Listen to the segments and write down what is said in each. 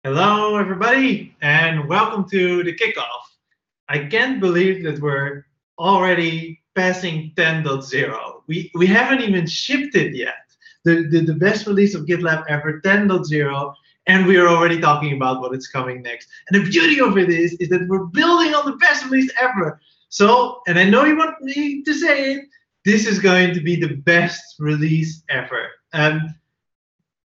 Hello, everybody, and welcome to the Kickoff. I can't believe that we're already passing 10.0. We haven't even shipped it yet. The best release of GitLab ever, 10.0, and we are already talking about what is coming next. And the beauty of it is that we're building on the best release ever. So, and I know you want me to say it, this is going to be the best release ever.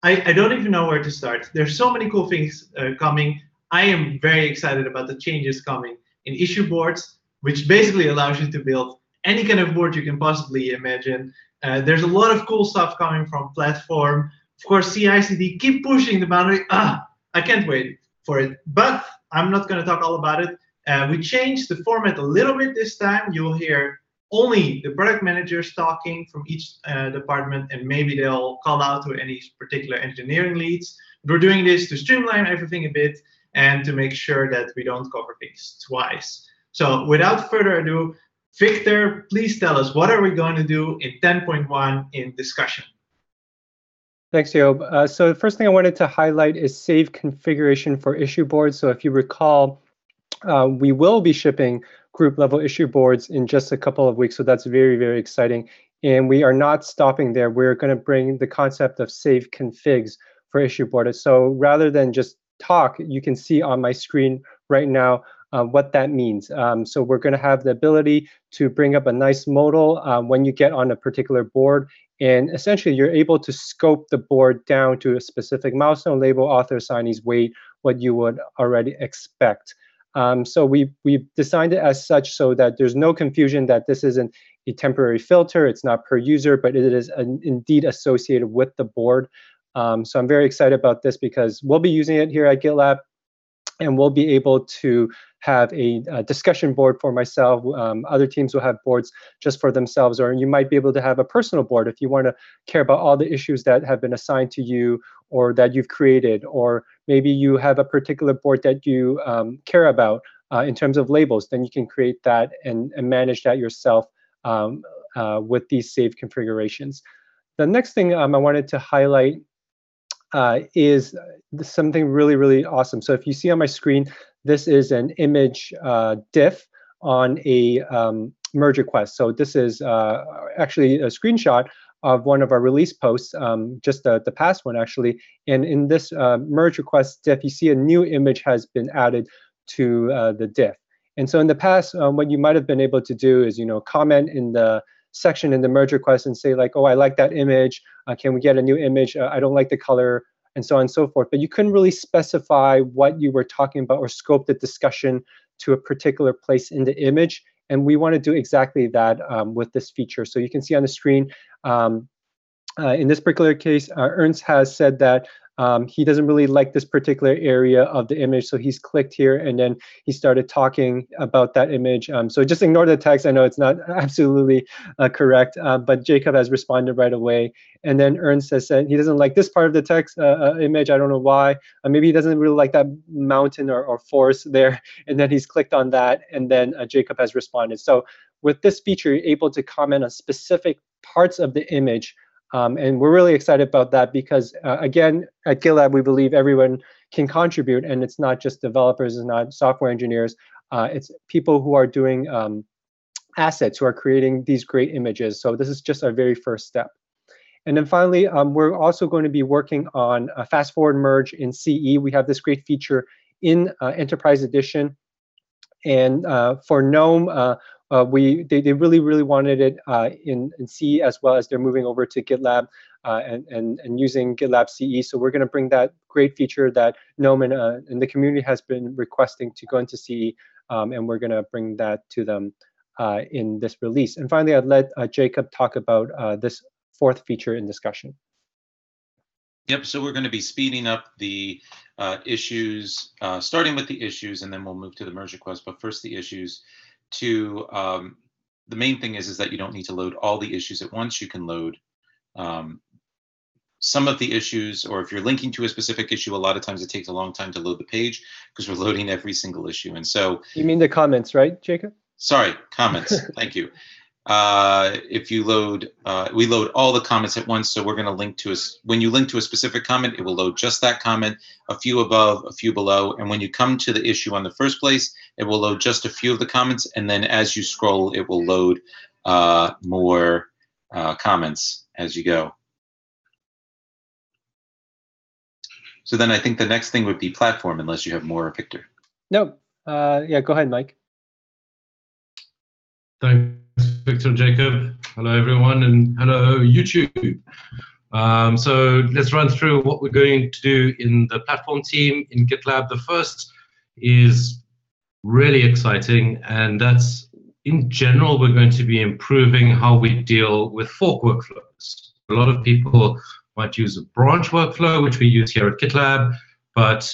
I don't even know where to start. There's so many cool things coming. I am very excited about the changes coming in issue boards, which basically allows you to build any kind of board you can possibly imagine. There's a lot of cool stuff coming from platform. Of course, CI/CD, keep pushing the boundary. I can't wait for it. But I'm not going to talk all about it. We changed the format a little bit this time. You will hear only the product managers talking from each department, and maybe they'll call out to any particular engineering leads. We're doing this to streamline everything a bit and to make sure that we don't cover things twice. So without further ado, Victor, please tell us, what are we going to do in 10.1 in discussion? Thanks, Job. So the first thing I wanted to highlight is save configuration for issue boards. So if you recall, we will be shipping group level issue boards in just a couple of weeks. So that's very, very exciting. And we are not stopping there. We're going to bring the concept of save configs for issue board. So rather than just talk, you can see on my screen right now what that means. So we're going to have the ability to bring up a nice modal when you get on a particular board. And essentially, you're able to scope the board down to a specific milestone, label, author, assignees, weight, what you would already expect. So we've designed it as such so that there's no confusion that this isn't a temporary filter, it's not per user, but it is indeed associated with the board. So I'm very excited about this because we'll be using it here at GitLab, and we'll be able to have a discussion board for myself. Other teams will have boards just for themselves, or you might be able to have a personal board if you want to care about all the issues that have been assigned to you or that you've created, or maybe you have a particular board that you care about in terms of labels. Then you can create that and manage that yourself with these saved configurations. The next thing I wanted to highlight is something really, really awesome. So if you see on my screen, this is an image diff on a merge request. So this is actually a screenshot of one of our release posts, just the past one actually. And in this merge request diff, you see a new image has been added to the diff. And so in the past, what you might have been able to do is, comment in the section in the merge request and say like, oh, I like that image. Can we get a new image? I don't like the color, and so on and so forth. But you couldn't really specify what you were talking about or scope the discussion to a particular place in the image. And we want to do exactly that with this feature. So you can see on the screen, in this particular case, Ernst has said that he doesn't really like this particular area of the image, so he's clicked here and then he started talking about that image. So just ignore the text. I know it's not absolutely correct, but Jacob has responded right away. And then Ernst has said he doesn't like this part of the text image. I don't know why. Maybe he doesn't really like that mountain or forest there. And then he's clicked on that, and then Jacob has responded. So with this feature, you're able to comment on specific parts of the image. And we're really excited about that because, again, at GitLab, we believe everyone can contribute, and it's not just developers, it's not software engineers, it's people who are doing assets, who are creating these great images. So this is just our very first step. And then finally, we're also going to be working on a fast forward merge in CE. We have this great feature in Enterprise Edition. And for GNOME, they really wanted it in C, as well as they're moving over to GitLab and using GitLab CE. So we're going to bring that great feature that GNOME and the community has been requesting to go into CE, and we're going to bring that to them in this release. And finally, I'd let Jacob talk about this fourth feature in discussion. Yep, so we're going to be speeding up the issues, starting with the issues, and then we'll move to the merge request. But first, the issues. The main thing is that you don't need to load all the issues at once. You can load some of the issues, or if you're linking to a specific issue, a lot of times it takes a long time to load the page because we're loading every single issue. And so you mean the comments, right, Jacob? Sorry, comments. Thank you. if you load, we load all the comments at once. So we're going to link to when you link to a specific comment, it will load just that comment, a few above, a few below. And when you come to the issue on the first place, it will load just a few of the comments. And then as you scroll, it will load more comments as you go. So then I think the next thing would be platform, unless you have more, Victor. No, yeah, go ahead, Mike. Thanks, Victor and Jacob. Hello, everyone, and hello, YouTube. So let's run through what we're going to do in the platform team in GitLab. The first is really exciting, and that's, in general, we're going to be improving how we deal with fork workflows. A lot of people might use a branch workflow, which we use here at GitLab, but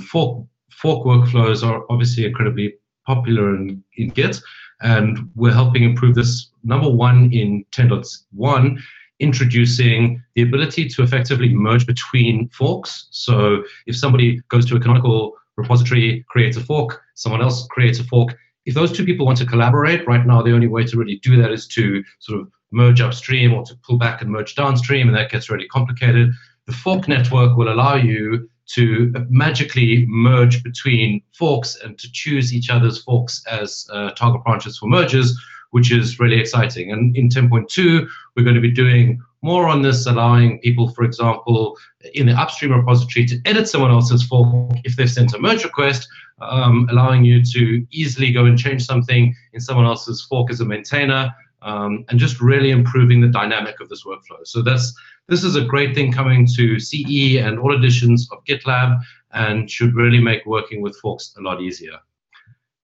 fork workflows are obviously incredibly popular in Git, and we're helping improve this. Number one, in 10.1, introducing the ability to effectively merge between forks. So if somebody goes to a canonical repository, creates a fork, someone else creates a fork, if those two people want to collaborate, right now the only way to really do that is to sort of merge upstream or to pull back and merge downstream, and that gets really complicated. The fork network will allow you to magically merge between forks and to choose each other's forks as target branches for merges, which is really exciting. And in 10.2, we're going to be doing more on this, allowing people, for example, in the upstream repository to edit someone else's fork if they've sent a merge request, allowing you to easily go and change something in someone else's fork as a maintainer, and just really improving the dynamic of this workflow. So this is a great thing coming to CE and all editions of GitLab, and should really make working with forks a lot easier.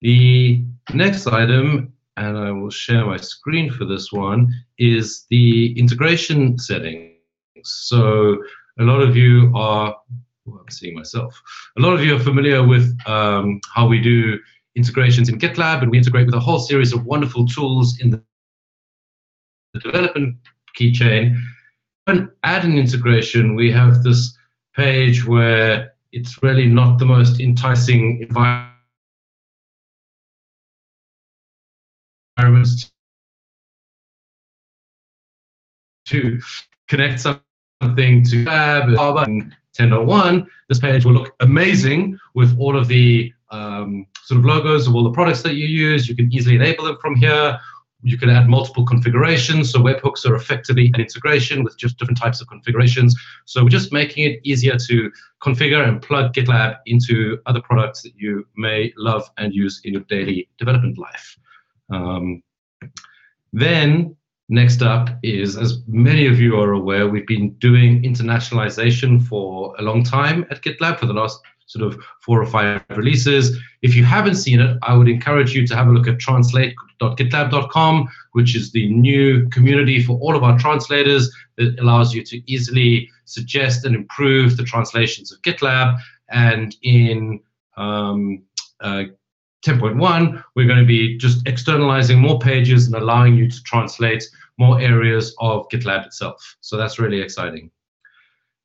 The next item, and I will share my screen for this one, is the integration settings. So a lot of you are, I'm seeing myself, a lot of you are familiar with how we do integrations in GitLab, and we integrate with a whole series of wonderful tools in the development keychain. And add an integration, we have this page where it's really not the most enticing environment to connect something to GitLab and 10.1. This page will look amazing with all of the sort of logos of all the products that you use. You can easily enable them from here. You can add multiple configurations. So webhooks are effectively an integration with just different types of configurations. So we're just making it easier to configure and plug GitLab into other products that you may love and use in your daily development life. Then next up is, as many of you are aware, we've been doing internationalization for a long time at GitLab, for the last sort of 4 or 5 releases. If you haven't seen it, I would encourage you to have a look at translate.gitlab.com, which is the new community for all of our translators that allows you to easily suggest and improve the translations of GitLab. And in 10.1, we're going to be just externalizing more pages and allowing you to translate more areas of GitLab itself. So that's really exciting.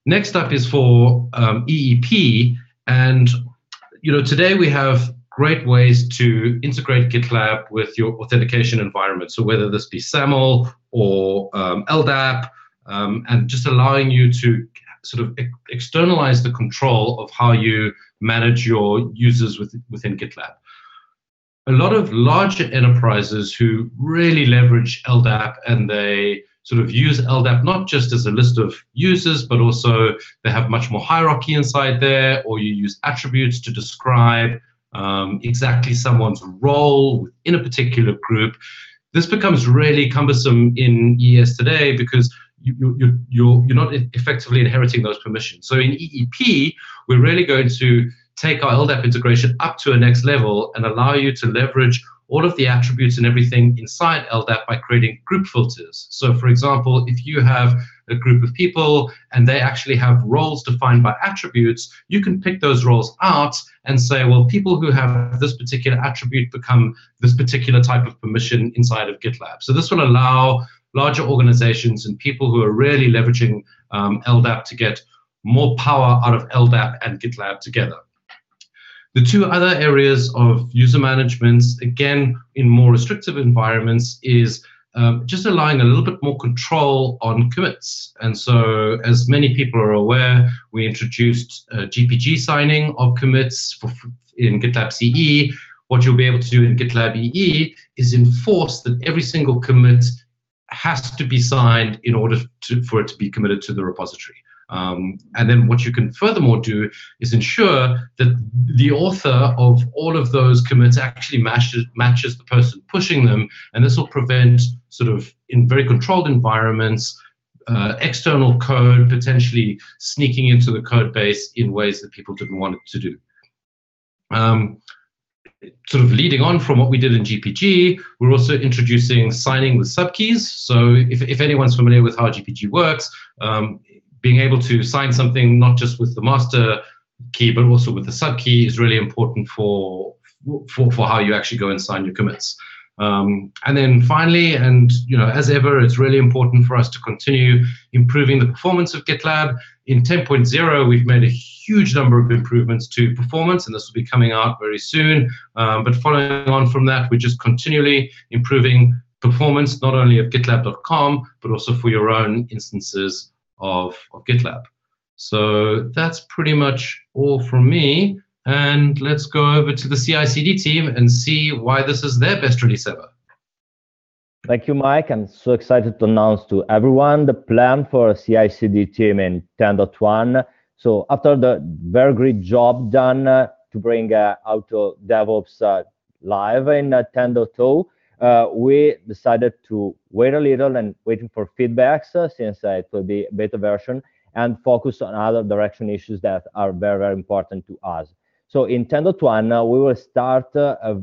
Next up is for EEP. And today we have great ways to integrate GitLab with your authentication environment. So whether this be SAML or LDAP, and just allowing you to sort of externalize the control of how you manage your users within GitLab. A lot of larger enterprises who really leverage LDAP, and they sort of use LDAP not just as a list of users, but also they have much more hierarchy inside there, or you use attributes to describe exactly someone's role within a particular group. This becomes really cumbersome in ES today because you're not effectively inheriting those permissions. So in EEP, we're really going to take our LDAP integration up to a next level and allow you to leverage all of the attributes and everything inside LDAP by creating group filters. So for example, if you have a group of people and they actually have roles defined by attributes, you can pick those roles out and say, well, people who have this particular attribute become this particular type of permission inside of GitLab. So this will allow larger organizations and people who are really leveraging LDAP to get more power out of LDAP and GitLab together. The two other areas of user management, again, in more restrictive environments, is just allowing a little bit more control on commits. And so, as many people are aware, we introduced GPG signing of commits in GitLab CE. What you'll be able to do in GitLab EE is enforce that every single commit has to be signed in order for it to be committed to the repository. And then what you can furthermore do is ensure that the author of all of those commits actually matches the person pushing them, and this will prevent, sort of in very controlled environments, external code potentially sneaking into the code base in ways that people didn't want it to do. Sort of leading on from what we did in GPG, we're also introducing signing with subkeys. So if anyone's familiar with how GPG works, being able to sign something not just with the master key, but also with the subkey is really important for how you actually go and sign your commits. And then finally, and as ever, it's really important for us to continue improving the performance of GitLab. In 10.0, we've made a huge number of improvements to performance, and this will be coming out very soon. But following on from that, we're just continually improving performance, not only of GitLab.com, but also for your own instances of GitLab. So that's pretty much all from me. And let's go over to the CI/CD team and see why this is their best release ever. Thank you, Mike. I'm so excited to announce to everyone the plan for CI/CD team in 10.1. So after the very great job done to bring Auto DevOps live in 10.0, we decided to wait a little and waiting for feedbacks since it will be a beta version, and focus on other direction issues that are very, very important to us. So in 10.1, we will start a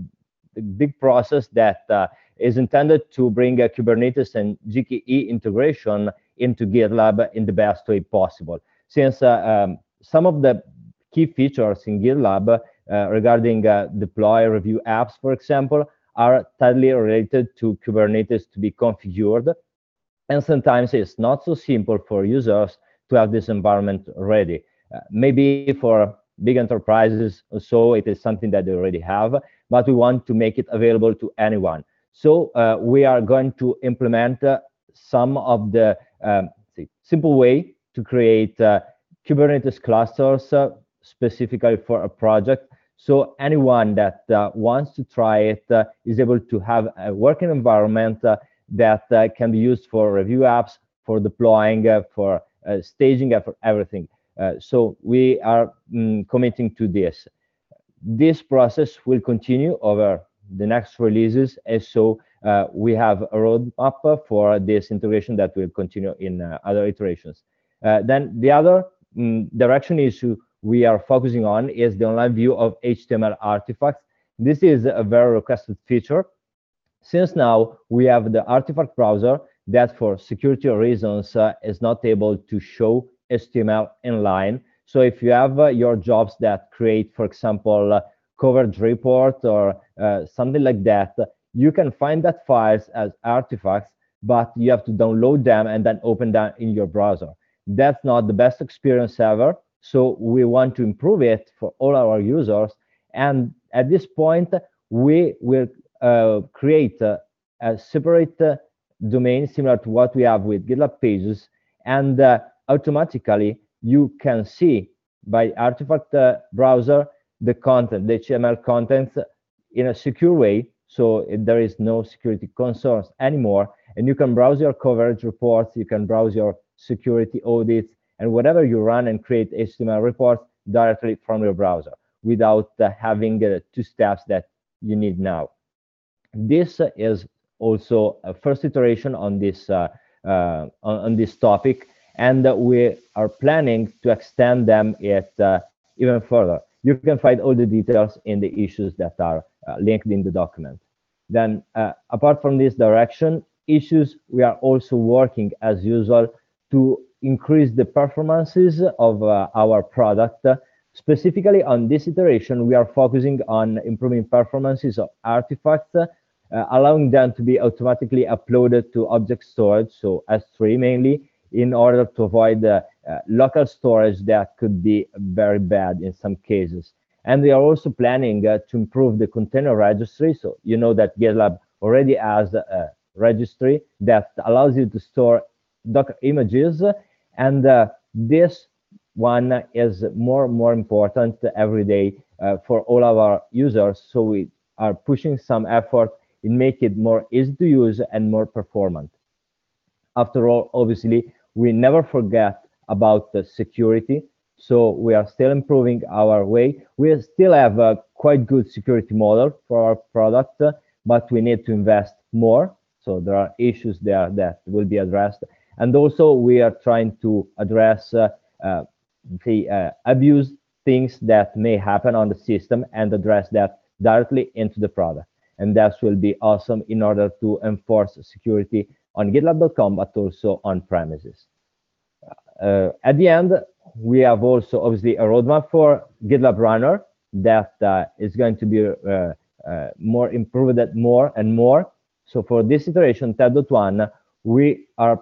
big process that is intended to bring Kubernetes and GKE integration into GitLab in the best way possible. Since some of the key features in GitLab regarding deploy review apps, for example, are tightly related to Kubernetes to be configured. And sometimes it's not so simple for users to have this environment ready. Maybe for big enterprises, so it is something that they already have, but we want to make it available to anyone. So we are going to implement some of the simple way to create Kubernetes clusters specifically for a project. So anyone that wants to try it is able to have a working environment that can be used for review apps, for deploying, for staging, for everything. So we are committing to this. This process will continue over the next releases, and so we have a roadmap for this integration that will continue in other iterations. Then the other direction issue we are focusing on is the online view of HTML artifacts. This is a very requested feature, since now we have the artifact browser that for security reasons is not able to show HTML inline. So if you have your jobs that create, for example, coverage report or something like that, you can find that files as artifacts, but you have to download them and then open them in your browser. That's not the best experience ever. So we want to improve it for all our users. And at this point, we will create a separate domain similar to what we have with GitLab Pages, and automatically you can see by artifact browser the content, the HTML content, in a secure way, so there is no security concerns anymore, and you can browse your coverage reports, you can browse your security audits, and whatever you run and create HTML reports directly from your browser without having the two steps that you need now. This is also a first iteration on this topic, and we are planning to extend them even further. You can find all the details in the issues that are linked in the document. Then, apart from this direction issues, we are also working as usual to increase the performances of our product. Specifically on this iteration, we are focusing on improving performances of artifacts, allowing them to be automatically uploaded to object storage, so S3 mainly, in order to avoid local storage that could be very bad in some cases. And we are also planning to improve the container registry. So you know that GitLab already has a registry that allows you to store Docker images, and this one is more and more important every day for all our users. So we are pushing some effort in making it more easy to use and more performant. After all, obviously, we never forget about the security. So we are still improving our way. We still have a quite good security model for our product, but we need to invest more. So there are issues there that will be addressed. And also we are trying to address the abuse things that may happen on the system and address that directly into the product. And that will be awesome in order to enforce security on GitLab.com, but also on premises. At the end, we have also obviously a roadmap for GitLab Runner that is going to be more improved more and more. So for this iteration, 10.1, we are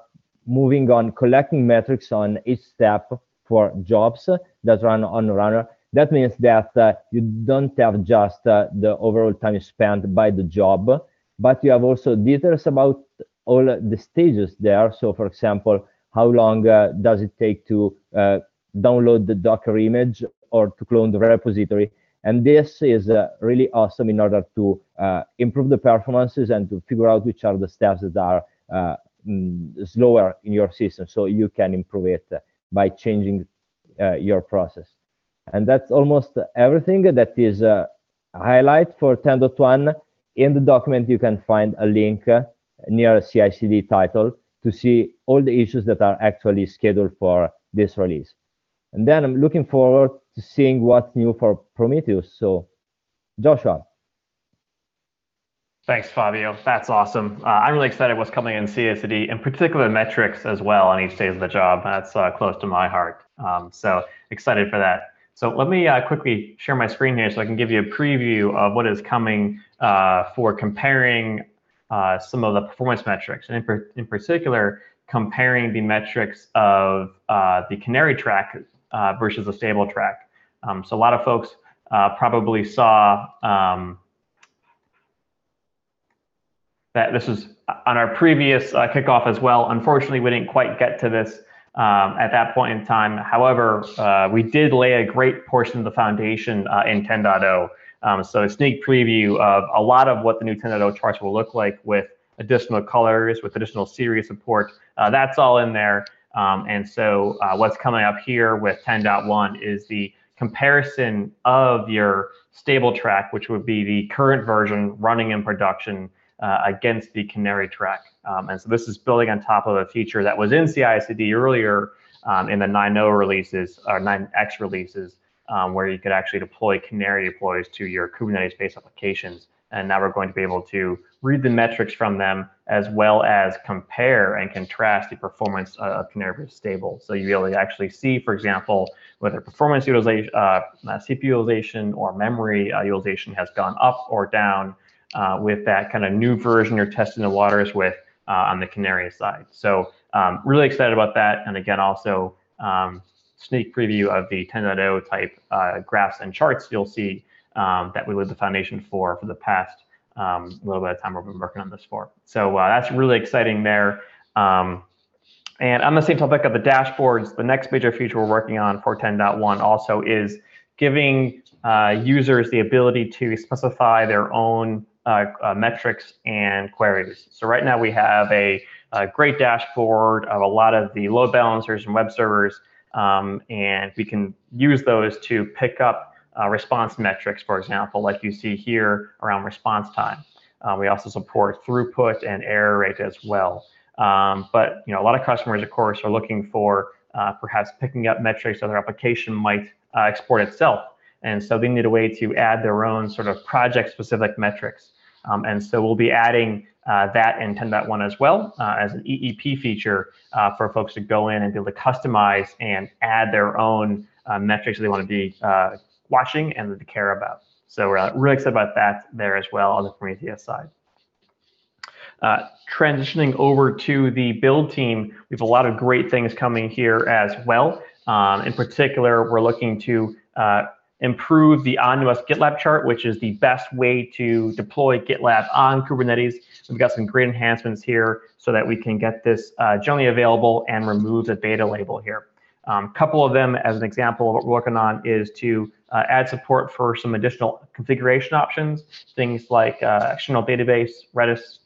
moving on collecting metrics on each step for jobs that run on Runner. That means that you don't have just the overall time spent by the job, but you have also details about all the stages there. So for example, how long does it take to download the Docker image or to clone the repository? And this is really awesome in order to improve the performances and to figure out which are the steps that are slower in your system, so you can improve it by changing your process. And that's almost everything that is a highlight for 10.1. In the document, you can find a link near a CI/CD title to see all the issues that are actually scheduled for this release. And then I'm looking forward to seeing what's new for Prometheus. So, Joshua. Thanks, Fabio. That's awesome. I'm really excited what's coming in CI/CD, in particular metrics as well on each stage of the job. That's close to my heart. So excited for that. So let me quickly share my screen here so I can give you a preview of what is coming for comparing some of the performance metrics, and in particular, comparing the metrics of the canary track versus the stable track. So a lot of folks probably saw that this is on our previous kickoff as well. Unfortunately, we didn't quite get to this at that point in time. However, we did lay a great portion of the foundation in 10.0. So a sneak preview of a lot of what the new 10.0 charts will look like with additional colors, with additional series support. That's all in there. And so what's coming up here with 10.1 is the comparison of your stable track, which would be the current version running in production, against the canary track. And so this is building on top of a feature that was in CI/CD earlier in the 9.0 releases, or 9x releases, where you could actually deploy canary deploys to your Kubernetes-based applications. And now we're going to be able to read the metrics from them, as well as compare and contrast the performance of canary versus stable. So you'll be able to actually see, for example, whether performance utilization, CPU utilization, or memory utilization has gone up or down with that kind of new version you're testing the waters with on the canary side. So really excited about that. And again, also sneak preview of the 10.0 type graphs and charts you'll see that we laid the foundation for the past little bit of time we've been working on this for. So that's really exciting there. And on the same topic of the dashboards, the next major feature we're working on for 10.1 also is giving users the ability to specify their own metrics and queries. So right now we have a great dashboard of a lot of the load balancers and web servers, and we can use those to pick up response metrics, for example, like you see here around response time. We also support throughput and error rate as well. But a lot of customers, of course, are looking for perhaps picking up metrics that their application might export itself. And so they need a way to add their own sort of project-specific metrics. And so we'll be adding that in 10.1 as well as an EEP feature for folks to go in and be able to customize and add their own metrics that they want to be watching and to care about. So we're really excited about that there as well on the Prometheus side. Transitioning over to the build team, we have a lot of great things coming here as well. In particular, we're looking to improve the Omnibus GitLab chart, which is the best way to deploy GitLab on Kubernetes. We've got some great enhancements here so that we can get this generally available and remove the beta label here. A couple of them, as an example of what we're working on, is to add support for some additional configuration options, things like external database, Redis,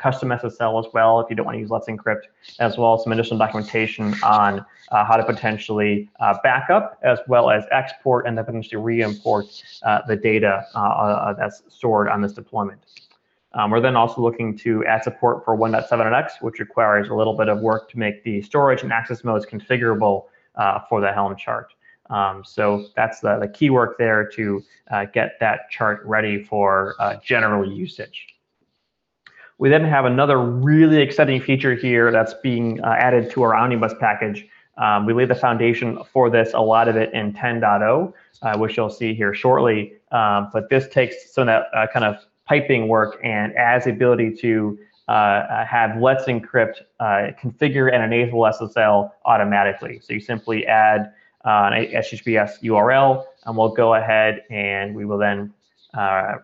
custom SSL as well, if you don't want to use Let's Encrypt, as well as some additional documentation on how to potentially backup, as well as export and then potentially re-import the data that's stored on this deployment. We're then also looking to add support for 1.7x, which requires a little bit of work to make the storage and access modes configurable for the Helm chart. So that's the key work there to get that chart ready for general usage. We then have another really exciting feature here that's being added to our Omnibus package. We laid the foundation for this, a lot of it in 10.0, which you'll see here shortly. But this takes some of that kind of piping work and adds the ability to have Let's Encrypt configure and enable SSL automatically. So you simply add an HTTPS URL, and we'll go ahead and we will then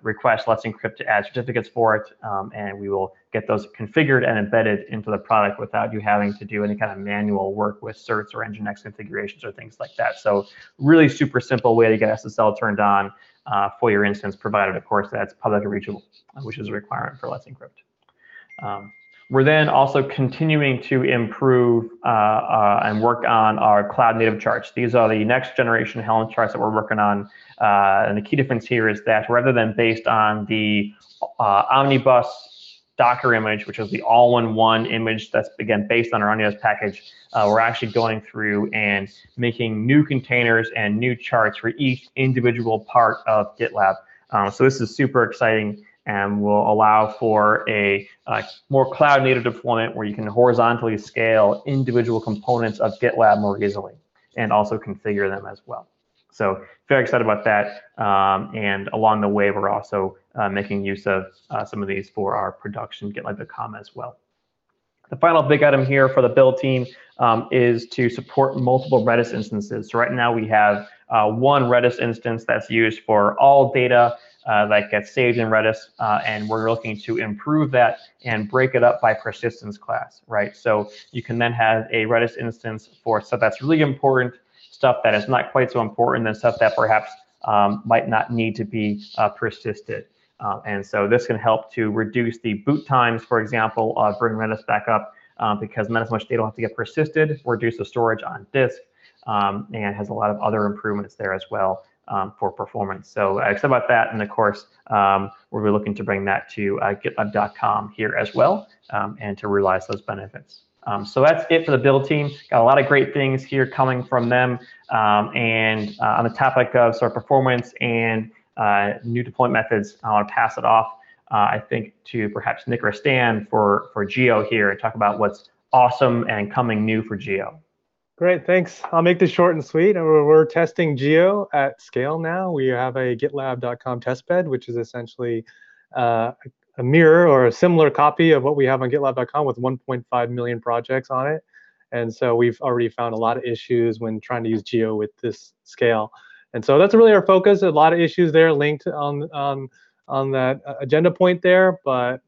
request Let's Encrypt to add certificates for it, and we will get those configured and embedded into the product without you having to do any kind of manual work with certs or Nginx configurations or things like that. So really super simple way to get SSL turned on for your instance, provided, of course, that's publicly reachable, which is a requirement for Let's Encrypt. We're then also continuing to improve and work on our cloud native charts. These are the next generation Helm charts that we're working on. And the key difference here is that rather than based on the Omnibus Docker image, which is the all-in-one image that's, again, based on our Omnibus package, we're actually going through and making new containers and new charts for each individual part of GitLab. So this is super exciting and will allow for a more cloud-native deployment where you can horizontally scale individual components of GitLab more easily and also configure them as well. So very excited about that. And along the way, we're also making use of some of these for our production GitLab.com as well. The final big item here for the build team is to support multiple Redis instances. So right now we have one Redis instance that's used for all data that gets saved in Redis, and we're looking to improve that and break it up by persistence class, right? So you can then have a Redis instance for stuff that's really important, stuff that is not quite so important, and stuff that perhaps might not need to be persisted. And so this can help to reduce the boot times, for example, of bringing Redis back up, because not as much data will have to get persisted, reduce the storage on disk, and has a lot of other improvements there as well for performance. So excited about that, and of course, we're looking to bring that to GitLab.com here as well, and to realize those benefits. So that's it for the build team. Got a lot of great things here coming from them. And on the topic of sort of performance and new deployment methods, I want to pass it off, I think, to perhaps Nick or Stan for Geo here and talk about what's awesome and coming new for Geo. Great, thanks. I'll make this short and sweet. We're testing Geo at scale now. We have a GitLab.com testbed, which is essentially a mirror or a similar copy of what we have on GitLab.com with 1.5 million projects on it. And so we've already found a lot of issues when trying to use Geo with this scale. And so that's really our focus. A lot of issues there linked on that agenda point there. But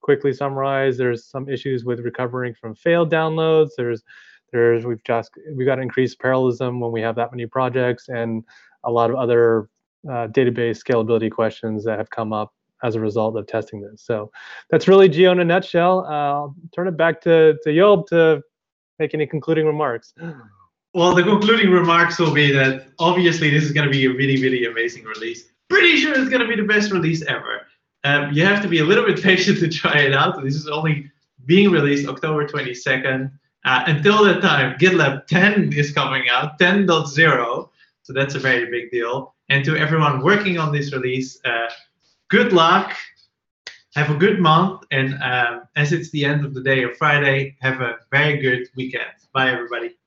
quickly summarize, there's some issues with recovering from failed downloads. We've got increased parallelism when we have that many projects, and a lot of other database scalability questions that have come up as a result of testing this. So that's really Geo in a nutshell. I'll turn it back to Job to make any concluding remarks. Well, the concluding remarks will be that obviously this is going to be a really, really amazing release. Pretty sure it's going to be the best release ever. You have to be a little bit patient to try it out. This is only being released October 22nd. Until that time, GitLab 10 is coming out, 10.0. So that's a very big deal. And to everyone working on this release, good luck. Have a good month. And as it's the end of the day of Friday, have a very good weekend. Bye, everybody.